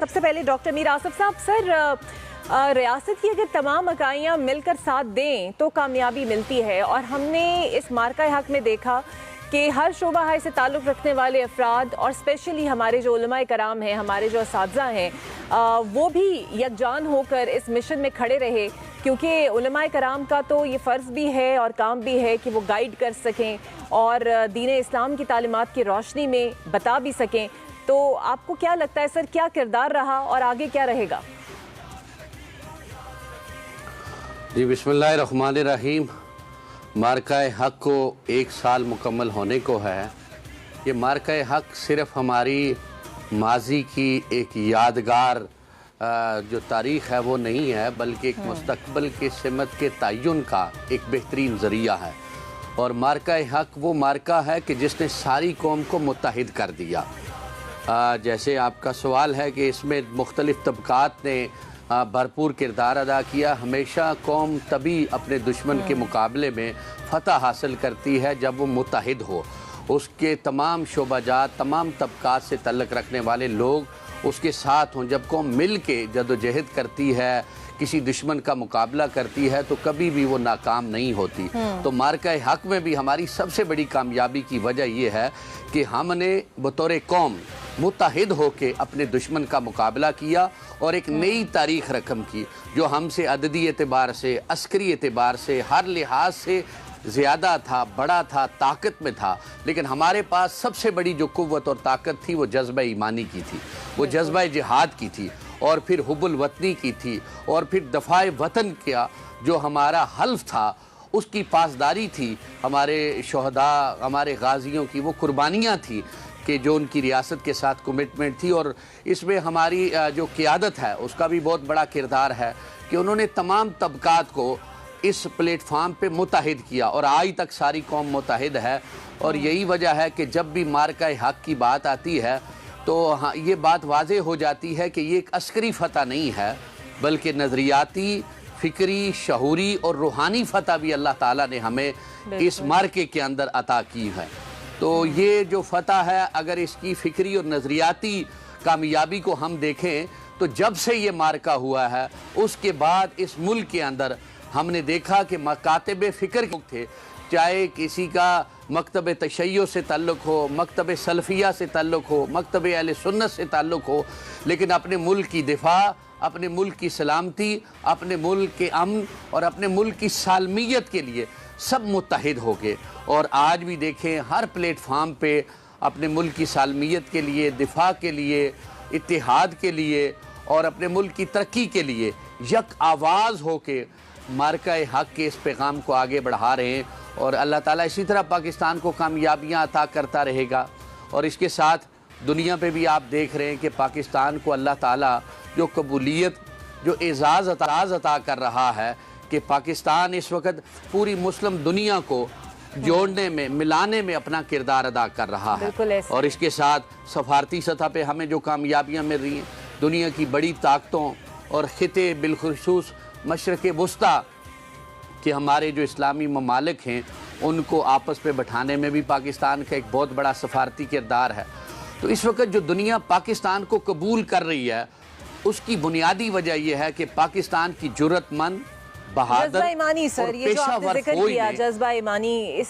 सबसे पहले डॉक्टर मीर आसिफ साहब, सर रियासत की अगर तमाम इकाइयाँ मिलकर साथ दें तो कामयाबी मिलती है, और हमने इस मार्का हक में देखा कि हर शोबा है से ताल्लुक़ रखने वाले अफराद और स्पेशली हमारे जो उलमाए कराम हैं, हमारे जो असातिज़ा हैं, वो भी यकजान होकर इस मिशन में खड़े रहे, क्योंकि उलमाए कराम का तो ये फ़र्ज़ भी है और काम भी है कि वो गाइड कर सकें और दीन इस्लाम की तालीमात की रोशनी में बता भी सकें। तो आपको क्या लगता है सर, क्या किरदार रहा और आगे क्या रहेगा? जी बिस्मिल्लाहिर्रहमानिर्रहीम। मार्का हक को 1 साल मुकम्मल होने को है। ये मार्का हक सिर्फ़ हमारी माजी की एक यादगार जो तारीख़ है वो नहीं है, बल्कि एक मुस्तक़बल के सिमत के तयन का एक बेहतरीन ज़रिया है। और मार्का हक वो मार्का है कि जिसने सारी कौम को मुत्तहिद कर दिया। जैसे आपका सवाल है कि इसमें मुख्तलिफ़ तबक़ात ने भरपूर किरदार अदा किया। हमेशा कौम तभी अपने दुश्मन के मुकाबले में फ़तह हासिल करती है जब वो मुत्तहिद हो। उसके तमाम शोबाजात, तमाम तबक़ात से तल्लुक़ रखने वाले लोग उसके साथ हों। जब कौम मिल के जदोजहद करती है, किसी दुश्मन का मुकाबला करती है, तो कभी भी वो नाकाम नहीं होती। तो मार्का हक में भी हमारी सबसे बड़ी कामयाबी की वजह यह है कि हमने बतौर कौम मुत्तहिद होके अपने दुश्मन का मुकाबला किया और एक नई तारीख़ रकम की, जो हमसे अददी एतबार से, अस्करी एतबार से, हर लिहाज से ज़्यादा था, बड़ा था, ताकत में था। लेकिन हमारे पास सबसे बड़ी जो कुव्वत और ताकत थी वो जज्बा ईमानी की थी, वो जज्बा जिहाद की थी, और फिर हुब्बुल वतनी की थी, और फिर दफ़ाए वतन का जो हमारा हल्फ था उसकी पासदारी थी। हमारे शोहदा, हमारे गाजियों की वो कुर्बानियाँ थी कि जो उनकी रियासत के साथ कमिटमेंट थी। और इसमें हमारी जो क़ियादत है उसका भी बहुत बड़ा किरदार है कि उन्होंने तमाम तबक़ात को इस प्लेटफार्म पे मुत्तहिद किया, और आज तक सारी कौम मुत्तहिद है। और यही वजह है कि जब भी मार्का हक की बात आती है तो हाँ, ये बात वाज़ेह हो जाती है कि ये एक अस्करी फ़तह नहीं है, बल्कि नज़रियाती, फ़िक्री, शहूरी और रूहानी फ़तह भी अल्लाह ताला ने हमें इस मार्के के अंदर अता की है। तो ये जो फ़तह है, अगर इसकी फ़िक्री और नज़रियाती कामयाबी को हम देखें तो जब से ये मार्का हुआ है उसके बाद इस मुल्क के अंदर हमने देखा कि मकातब फ़िक्र थे, चाहे किसी का मकतब तशय्यो से ताल्लुक़ हो, मकतब सलफ़िया से ताल्लुक़ हो, मकतब अहले सुन्नत से ताल्लुक़ हो, लेकिन अपने मुल्क की दिफा, अपने मुल्क की सलामती, अपने मुल्क के अमन और अपने मुल्क की सालमियत के लिए सब मुत्तहिद हो गए। और आज भी देखें हर प्लेटफार्म पे अपने मुल्क की सालमियत के लिए, दिफा के लिए, इत्तिहाद के लिए और अपने मुल्क की तरक्की के लिए यक आवाज़ हो के मार्का हक के इस पैगाम को आगे बढ़ा रहे हैं। और अल्लाह ताला इसी तरह पाकिस्तान को कामयाबियाँ अता करता रहेगा। और इसके साथ दुनिया पे भी आप देख रहे हैं कि पाकिस्तान को अल्लाह ताला जो कबूलियत, जो एज़ाज़ अता कर रहा है कि पाकिस्तान इस वक्त पूरी मुस्लिम दुनिया को जोड़ने में, मिलाने में अपना किरदार अदा कर रहा है। और इसके साथ सफारती सतह पे हमें जो कामयाबियाँ मिल रही हैं, दुनिया की बड़ी ताकतों और ख़िते बिलखुसूस मशरक़ वुस्ता कि हमारे जो इस्लामी ममालिक हैं उनको आपस में बैठाने में भी पाकिस्तान का एक बहुत बड़ा सफारती किरदार है। तो इस वक्त जो दुनिया पाकिस्तान को कबूल कर रही है उसकी बुनियादी वजह यह है कि पाकिस्तान की जुर्रतमंद, बहादुर और पेशावर फौज ने जज्बा ईमानी, इस